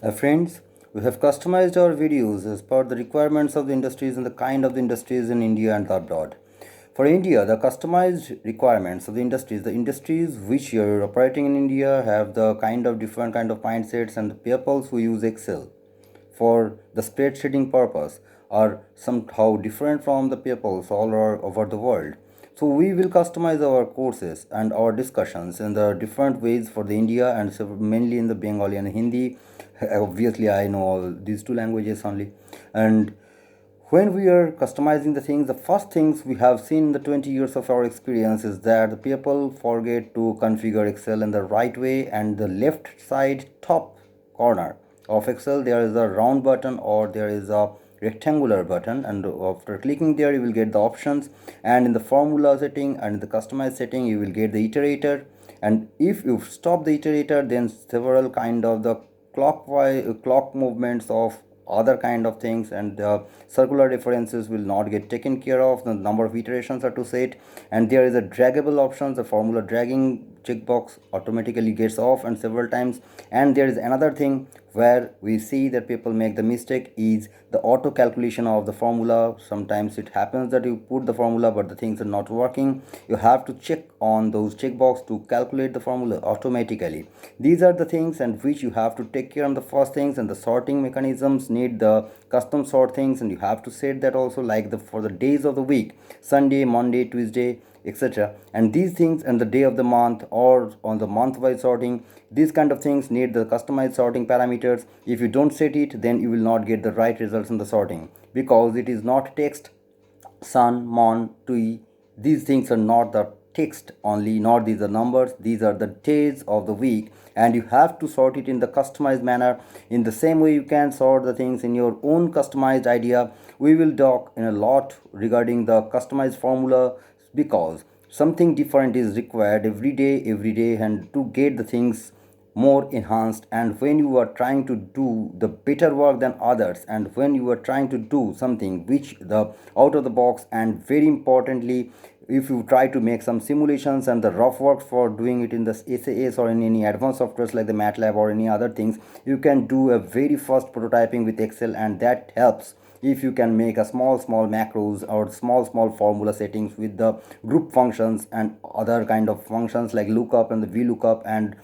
Friends, we have customized our videos as per the requirements of the industries and the kind of the industries in India and abroad. For India, the customized requirements of the industries which are operating in India have the kind of different kind of mindsets, and the people who use Excel for the spreadsheeting purpose are somehow different from the peoples all over the world. So we will customize our courses and our discussions in the different ways for the India, and so mainly in the Bengali and Hindi. Obviously, I know all these two languages only. And when we are customizing the things, the first things we have seen in the 20 years of our experience is that the people forget to configure Excel in the right way, and the left side top corner of Excel there is a round button or there is a rectangular button, and after clicking there you will get the options, and in the formula setting and in the customized setting you will get the iterator, and if you stop the iterator then several kind of the clock movements of other kind of things, and circular references will not get taken care of. The number of iterations are to set, and there is a draggable options. The formula dragging checkbox automatically gets off and several times. And there is another thing where we see that people make the mistake is the auto calculation of the formula. Sometimes it happens that you put the formula but the things are not working. You have to check on those checkbox to calculate the formula automatically. These are the things and which you have to take care on the first things, and the sorting mechanisms need the custom sort things, and you have to set that also, like the for the days of the week, Sunday, Monday, Tuesday, etc. And these things and the day of the month or on the month wise sorting, these kind of things need the customized sorting parameters. If you don't set it, then you will not get the right results in the sorting, because it is not text. Sun, Mon, Tui, these things are not the text only, not these are numbers, these are the days of the week, and you have to sort it in the customized manner. In the same way, you can sort the things in your own customized idea. We will talk in a lot regarding the customized formula, because something different is required every day, and to get the things more enhanced, and when you are trying to do the better work than others, and when you are trying to do something which the out of the box, and very importantly, if you try to make some simulations and the rough work for doing it in the SAS or in any advanced softwares like the MATLAB or any other things, you can do a very fast prototyping with Excel, and that helps if you can make a small macros or small formula settings with the group functions and other kind of functions like lookup and the VLOOKUP and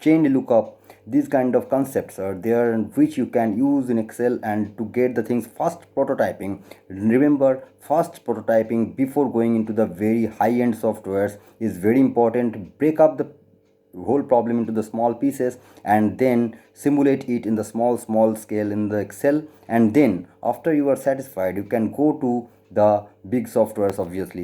chain lookup. These kind of concepts are there, which you can use in Excel and to get the things fast prototyping. Remember, fast prototyping before going into the very high end softwares is very important. Break up the whole problem into the small pieces and then simulate it in the small scale in the Excel, and then after you are satisfied you can go to the big softwares obviously.